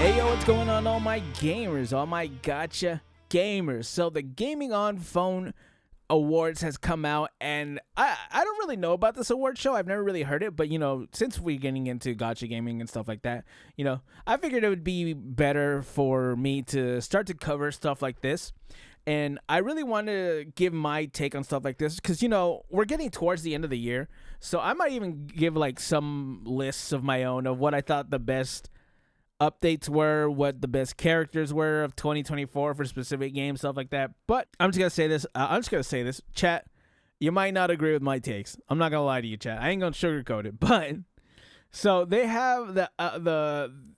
Hey yo, what's going on, all my gamers, all my Gacha gamers? So the Gaming on Phone Awards has come out, and I don't really know about this award show. I've never really heard it, but since we're getting into Gacha gaming and stuff like that, I figured it would be better for me to start to cover stuff like this. And I really want to give my take on stuff like this because, we're getting towards the end of the year. So I might even give like some lists of my own of what I thought the best updates were, what the best characters were of 2024 for specific games, stuff like that. But I'm just gonna say this, chat. You might not agree with my takes. I'm not gonna lie to you, chat. I ain't gonna sugarcoat it. But so they have the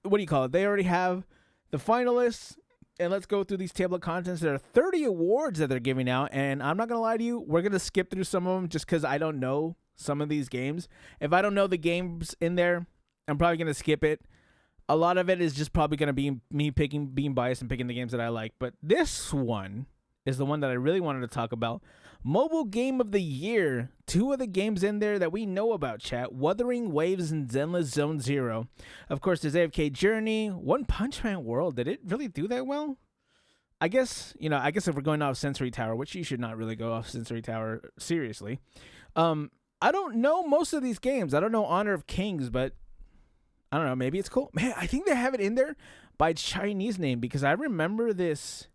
what do you call it? They already have the finalists, and let's go through these table of contents. There are 30 awards that they're giving out, and I'm not gonna lie to you. We're gonna skip through some of them just because I don't know some of these games. If I don't know the games in there, I'm probably gonna skip it. A lot of it is just probably going to be me being biased and picking the games that I like. But this one is the one that I really wanted to talk about. Mobile Game of the Year. Two of the games in there that we know about, chat. Wuthering Waves and Zenless Zone Zero. Of course, there's AFK Journey. One Punch Man World. Did it really do that well? I guess if we're going off Sensory Tower, which you should not really go off Sensory Tower seriously. I don't know most of these games. I don't know Honor of Kings, but I don't know, maybe it's cool. Man, I think they have it in there by Chinese name because I remember this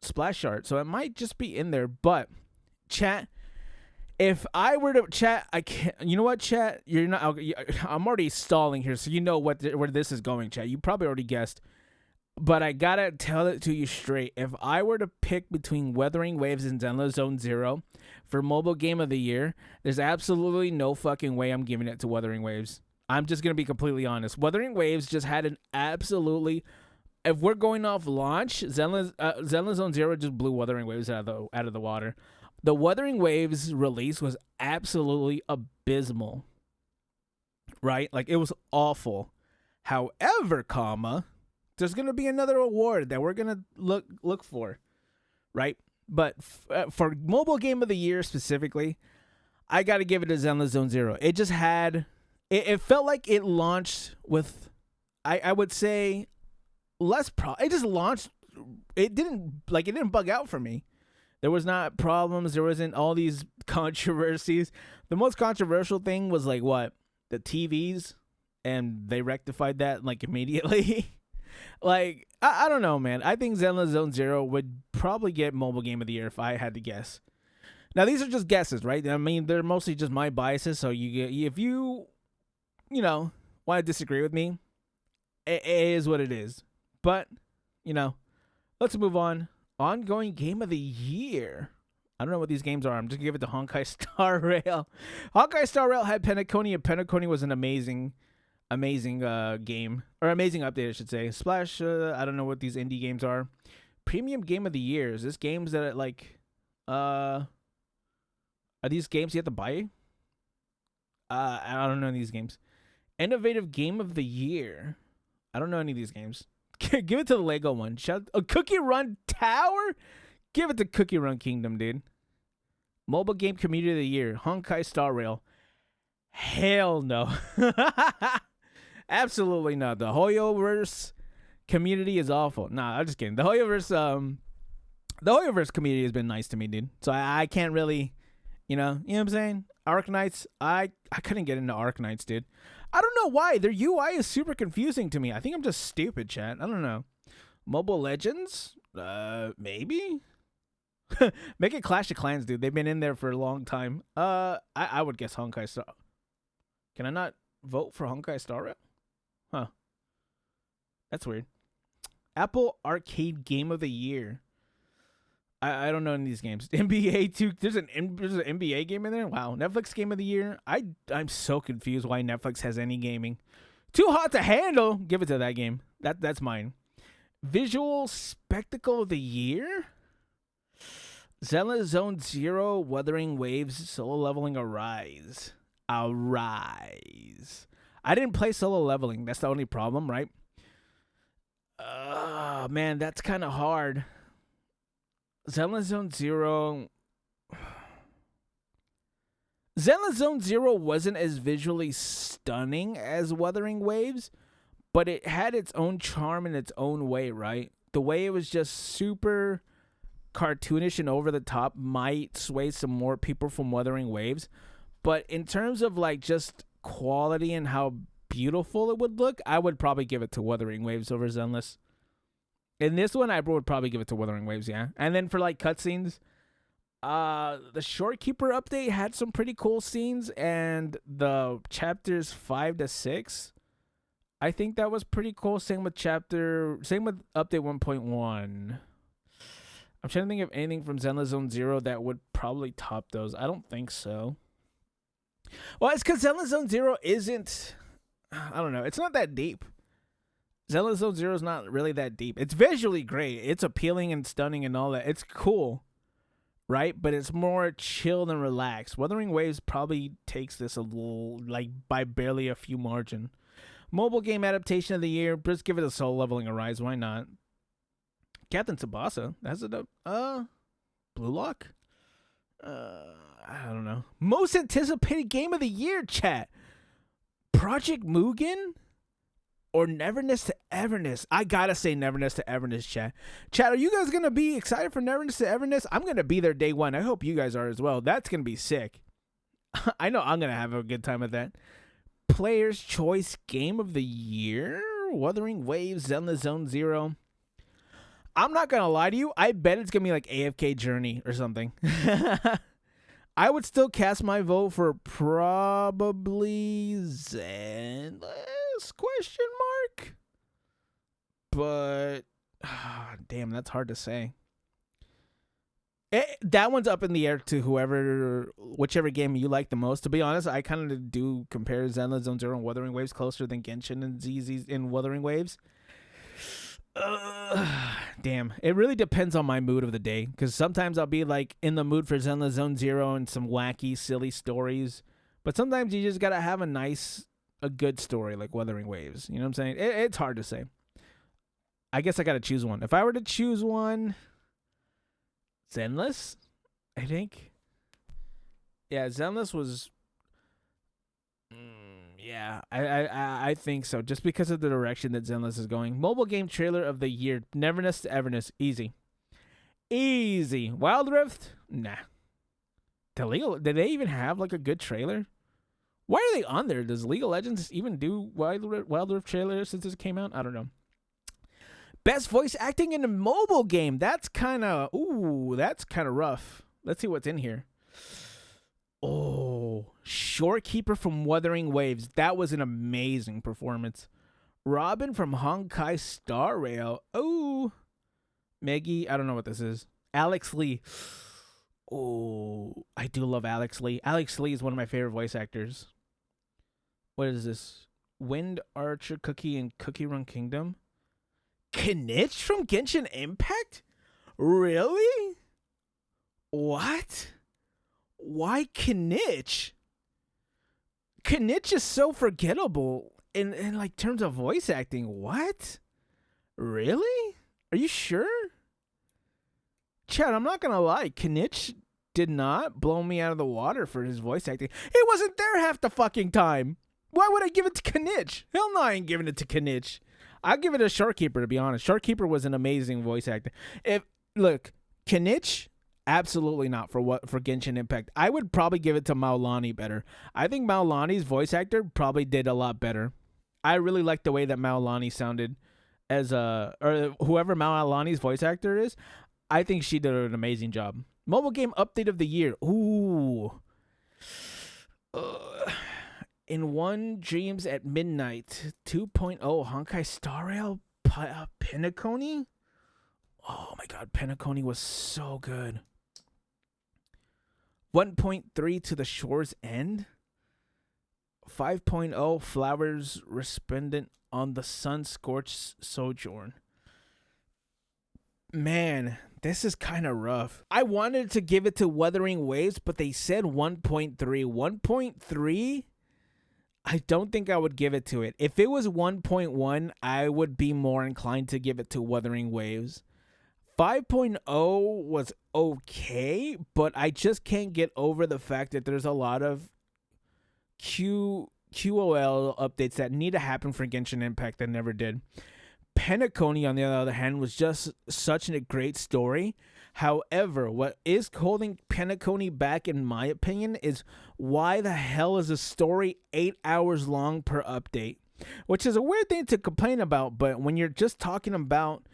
splash art, so it might just be in there. But chat, if I were to chat, I can't. You know what, chat? You're not. I'm already stalling here, so you know where this is going, chat. You probably already guessed, but I gotta tell it to you straight. If I were to pick between Wuthering Waves and Zenless Zone Zero for Mobile Game of the Year, there's absolutely no fucking way I'm giving it to Wuthering Waves. I'm just going to be completely honest. Wuthering Waves just had an absolutely... If we're going off launch, Zenless Zone Zero just blew Wuthering Waves out of the water. The Wuthering Waves release was absolutely abysmal. Right? Like, it was awful. However, there's going to be another award that we're going to look for. Right? But for Mobile Game of the Year specifically, I got to give it to Zenless Zone Zero. It just had... It felt like it launched with, I would say, less It just launched. It didn't bug out for me. There was not problems. There wasn't all these controversies. The most controversial thing was like what? The TVs, and they rectified that like immediately. Like I don't know, man. I think Zenless Zone Zero would probably get Mobile Game of the Year if I had to guess. Now these are just guesses, right? I mean, they're mostly just my biases. So if you want to disagree with me, it is what it is. But, let's move on. Ongoing Game of the Year. I don't know what these games are. I'm just going to give it to Honkai Star Rail. Honkai Star Rail had Penacony, and Penacony was an amazing game. Or amazing update, I should say. Splash, I don't know what these indie games are. Premium Game of the Year. Is this games that, are these games you have to buy? I don't know these games. Innovative Game of the Year. I don't know any of these games. Give it to the Lego one. Cookie Run Tower? Give it to Cookie Run Kingdom, dude. Mobile Game Community of the Year. Honkai Star Rail. Hell no. Absolutely not. The Hoyoverse community is awful. Nah, I'm just kidding. The Hoyoverse community has been nice to me, dude. So I can't really, you know what I'm saying? Arknights, I couldn't get into Arknights, dude. I don't know why. Their UI is super confusing to me. I think I'm just stupid, chat. I don't know. Mobile Legends? Maybe? Make it Clash of Clans, dude. They've been in there for a long time. I would guess Honkai Star. Can I not vote for Honkai Star Rail? Huh. That's weird. Apple Arcade Game of the Year. I don't know any of these games. NBA 2. There's an NBA game in there? Wow. Netflix Game of the Year. I'm so confused why Netflix has any gaming. Too Hot to Handle. Give it to that game. That's mine. Visual Spectacle of the Year? Zenless Zone Zero, Wuthering Waves, Solo Leveling Arise. Arise. I didn't play Solo Leveling. That's the only problem, right? Man, that's kind of hard. Zenless Zone Zero. Zenless Zone Zero wasn't as visually stunning as Wuthering Waves, but it had its own charm in its own way, right? The way it was just super cartoonish and over the top might sway some more people from Wuthering Waves. But in terms of like just quality and how beautiful it would look, I would probably give it to Wuthering Waves over Zenless. In this one, I would probably give it to Wuthering Waves, yeah. And then for like cutscenes, the Shorekeeper update had some pretty cool scenes, and the chapters 5 to 6, I think that was pretty cool. Same with update 1.1. I'm trying to think of anything from Zenless Zone Zero that would probably top those. I don't think so. Well, it's because Zenless Zone Zero isn't, I don't know, it's not that deep. Zenless Zone Zero is not really that deep. It's visually great. It's appealing and stunning and all that. It's cool, right? But it's more chilled and relaxed. Wuthering Waves probably takes this a little, like, by barely a few margin. Mobile game adaptation of the year. Just give it a Soul Leveling a Rise. Why not? Captain Tsubasa. That's it. Blue Lock? I don't know. Most anticipated game of the year, chat. Project Mugen or Neverness to Everness? I gotta say Neverness to Everness, chat. Chat, are you guys gonna be excited for Neverness to Everness? I'm gonna be there day one. I hope you guys are as well. That's gonna be sick. I know I'm gonna have a good time with that. Player's Choice Game of the Year? Wuthering Waves, Zenless Zone Zero. I'm not gonna lie to you. I bet it's gonna be like AFK Journey or something. I would still cast my vote for probably Zenless ? But damn, that's hard to say. That one's up in the air to whichever game you like the most. To be honest, I kind of do compare Zenless Zone Zero and Wuthering Waves closer than Genshin and ZZ in Wuthering Waves. Damn, it really depends on my mood of the day, because sometimes I'll be like in the mood for Zenless Zone Zero and some wacky, silly stories, but sometimes you just gotta have a good story like Wuthering Waves. You know what I'm saying? It's hard to say. I guess I gotta choose one. If I were to choose one, Zenless, I think. Yeah, Zenless was. Yeah, I think so. Just because of the direction that Zenless is going. Mobile game trailer of the year. Neverness to Everness. Easy. Wild Rift? Nah. Did they even have like a good trailer? Why are they on there? Does League of Legends even do Wild Rift trailer since this came out? I don't know. Best voice acting in a mobile game. That's kind of rough. Let's see what's in here. Oh, Shorekeeper from Wuthering Waves. That was an amazing performance. Robin from Honkai Star Rail. Oh, Meggy. I don't know what this is. Alex Lee. Oh, I do love Alex Lee. Alex Lee is one of my favorite voice actors. What is this? Wind Archer Cookie and Cookie Run Kingdom. Kinich from Genshin Impact? Really? What? Why Kinich? Kinich is so forgettable in like terms of voice acting. What? Really? Are you sure? Chad, I'm not gonna lie. Kinich did not blow me out of the water for his voice acting. He wasn't there half the fucking time. Why would I give it to Kinich? Hell no, I ain't giving it to Kinich. I'll give it to Shorekeeper, to be honest. Shorekeeper was an amazing voice actor. Look, Kinich, absolutely not for Genshin Impact. I would probably give it to Maulani better. I think Maulani's voice actor probably did a lot better. I really like the way that Maulani sounded or whoever Maulani's voice actor is. I think she did an amazing job. Mobile game update of the year. Ooh. In One Dreams at Midnight 2.0 Honkai Star Rail Penacony. Oh my god, Penacony was so good. 1.3 To the Shore's End. 5.0 Flowers Resplendent on the Sun-Scorched Sojourn. Man, this is kind of rough. I wanted to give it to Wuthering Waves, but they said 1.3. 1.3? I don't think I would give it to it. If it was 1.1, I would be more inclined to give it to Wuthering Waves. 5.0 was okay, but I just can't get over the fact that there's a lot of QOL updates that need to happen for Genshin Impact that never did. Penacony, on the other hand, was just such a great story. However, what is holding Penacony back, in my opinion, is why the hell is a story 8 hours long per update? Which is a weird thing to complain about, but when you're just talking about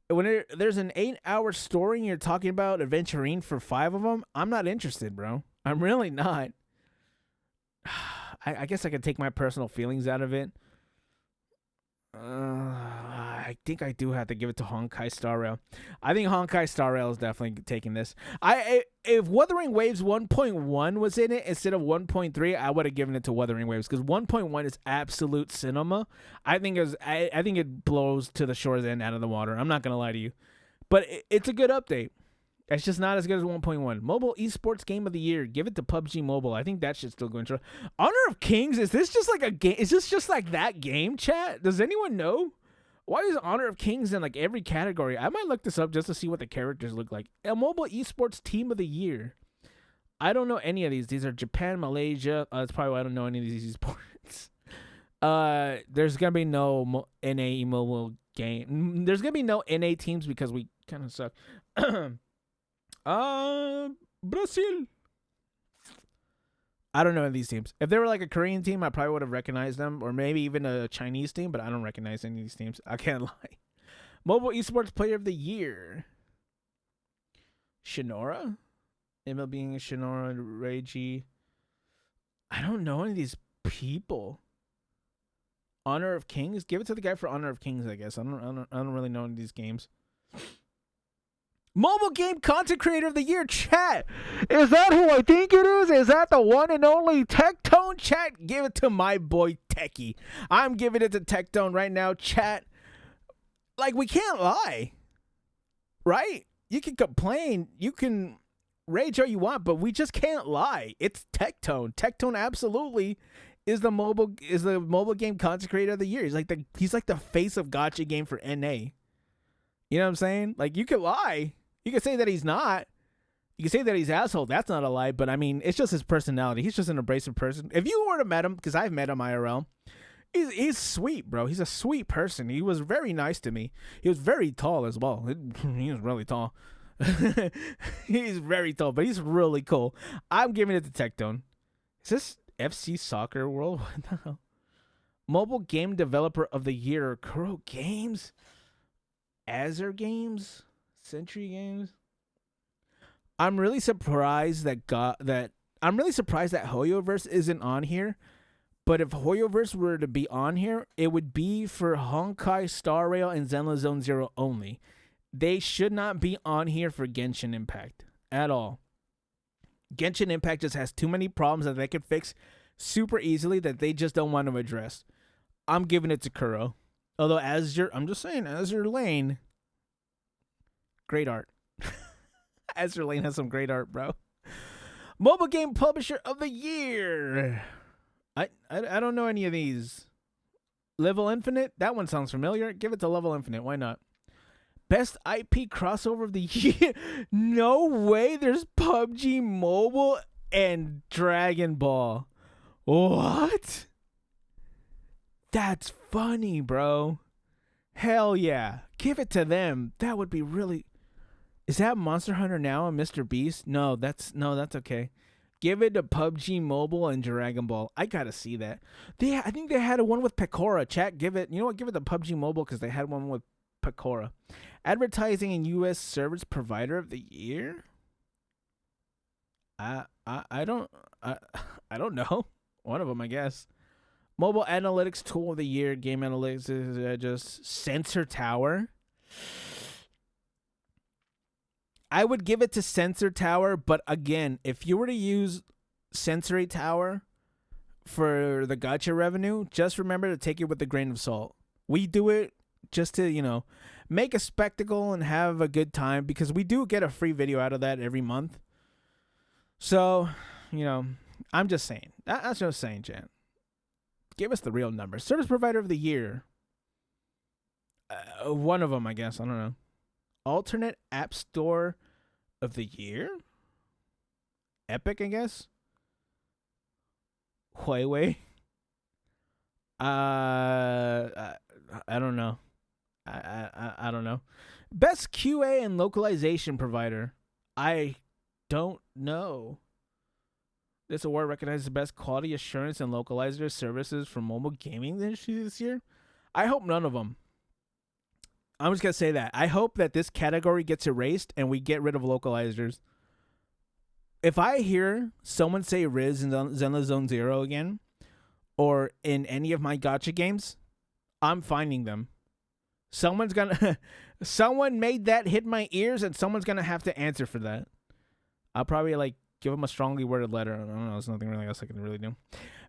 there's an 8-hour story and you're talking about adventuring for 5 of them, I'm not interested, bro. I'm really not. I guess I could take my personal feelings out of it. I think I do have to give it to Honkai Star Rail. I think Honkai Star Rail is definitely taking this. If Wuthering Waves 1.1 was in it instead of 1.3, I would have given it to Wuthering Waves because 1.1 is absolute cinema. I think it blows to the shore's end out of the water. I'm not gonna lie to you, but it's a good update. It's just not as good as 1.1. Mobile Esports Game of the Year. Give it to PUBG Mobile. I think that should still go into Honor of Kings. Is this just like a game? Is this just like that game, chat? Does anyone know? Why is Honor of Kings in like every category? I might look this up just to see what the characters look like. A Mobile Esports Team of the Year. I don't know any of these. These are Japan, Malaysia. That's probably why I don't know any of these esports. There's going to be no NA mobile game. There's going to be no NA teams because we kind of suck. Brazil. I don't know these teams. If they were like a Korean team, I probably would have recognized them, or maybe even a Chinese team, but I don't recognize any of these teams. I can't lie. Mobile Esports Player of the Year. Shinora? MLB Shinora, Reiji. I don't know any of these people. Honor of Kings? Give it to the guy for Honor of Kings, I guess. I don't really know any of these games. Mobile Game Content Creator of the Year, chat. Is that who I think it is? Is that the one and only Tectone, chat? Give it to my boy Techie. I'm giving it to Tectone right now, chat. Like, we can't lie, right? You can complain, you can rage all you want, but we just can't lie. It's Tectone. Tectone absolutely is the mobile game content creator of the year. He's like the face of Gacha game for NA. You know what I'm saying? Like, you could lie. You could say that he's not. You can say that he's asshole. That's not a lie, but I mean, it's just his personality. He's just an abrasive person. If you were to met him, because I've met him IRL, he's sweet, bro. He's a sweet person. He was very nice to me. He was very tall as well. He was really tall. He's very tall, but he's really cool. I'm giving it to Tectone. Is this FC Soccer World? What the hell? Mobile Game Developer of the Year, Kuro Games, Azure Games, Century Games. I'm really surprised that Hoyoverse isn't on here. But if Hoyoverse were to be on here, it would be for Honkai Star Rail and Zenless Zone Zero only. They should not be on here for Genshin Impact at all. Genshin Impact just has too many problems that they could fix super easily that they just don't want to address. I'm giving it to Kuro. Although I'm just saying, Azure Lane, great art. Azure Lane has some great art, bro. Mobile Game Publisher of the Year. I don't know any of these. Level Infinite? That one sounds familiar. Give it to Level Infinite. Why not? Best IP crossover of the year. No way. There's PUBG Mobile and Dragon Ball. What? That's funny, bro. Hell yeah. Give it to them. That would be really... Is that Monster Hunter Now and Mr. Beast? No, that's okay. Give it to PUBG Mobile and Dragon Ball. I gotta see that. I think they had one with Pecora. Chat, give it. You know what? Give it to PUBG Mobile because they had one with Pecora. Advertising and U.S. Service Provider of the Year. I don't know. One of them, I guess. Mobile Analytics Tool of the Year. Game Analytics is just Sensor Tower. I would give it to Sensor Tower, but again, if you were to use Sensory Tower for the gacha revenue, just remember to take it with a grain of salt. We do it just to, make a spectacle and have a good time because we do get a free video out of that every month. So, I'm just saying. That's just saying, Jan. Give us the real number. Service Provider of the Year. One of them, I guess. I don't know. Alternate App Store of the Year? Epic, I guess? Huawei? I don't know. I don't know. Best QA and localization provider. I don't know. This award recognizes the best quality assurance and localizer services for mobile gaming industry this year. I hope none of them. I'm just gonna say that. I hope that this category gets erased and we get rid of localizers. If I hear someone say Riz in Zenless Zone Zero again, or in any of my gacha games, I'm finding them. Someone made that hit my ears, and someone's gonna have to answer for that. I'll probably give them a strongly worded letter. I don't know. There's nothing really else I can really do.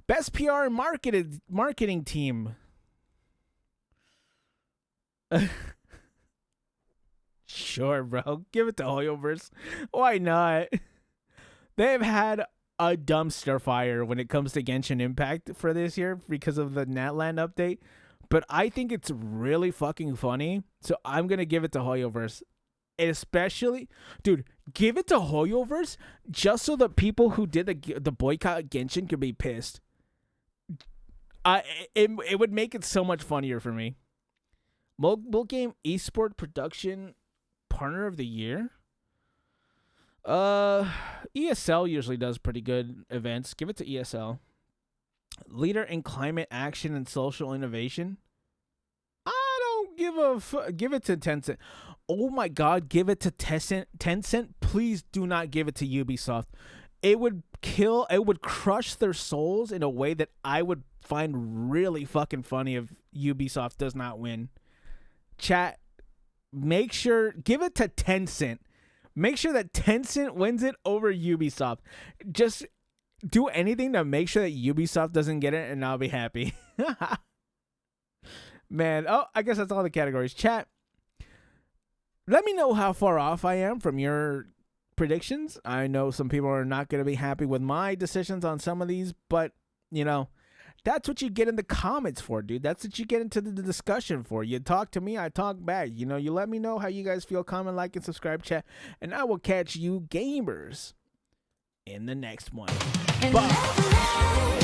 Best PR and marketing team. Sure, bro. Give it to Hoyoverse. Why not? They've had a dumpster fire when it comes to Genshin Impact for this year because of the Natland update. But I think it's really fucking funny. So I'm going to give it to Hoyoverse. Especially, dude, give it to Hoyoverse just so the people who did the boycott Genshin could be pissed. It would make it so much funnier for me. Mobile Game Esport Production Partner of the Year? ESL usually does pretty good events. Give it to ESL. Leader in Climate Action and Social Innovation? I don't give it to Tencent. Oh my god, give it to Tencent. Please do not give it to Ubisoft. It would crush their souls in a way that I would find really fucking funny if Ubisoft does not win. Chat, give it to Tencent. Make sure that Tencent wins it over Ubisoft. Just do anything to make sure that Ubisoft doesn't get it, and I'll be happy. Man, I guess that's all the categories. Chat, let me know how far off I am from your predictions. I know some people are not going to be happy with my decisions on some of these, but, that's what you get in the comments for, dude. That's what you get into the discussion for. You talk to me, I talk back. You let me know how you guys feel. Comment, like, and subscribe, chat. And I will catch you gamers in the next one. Bye.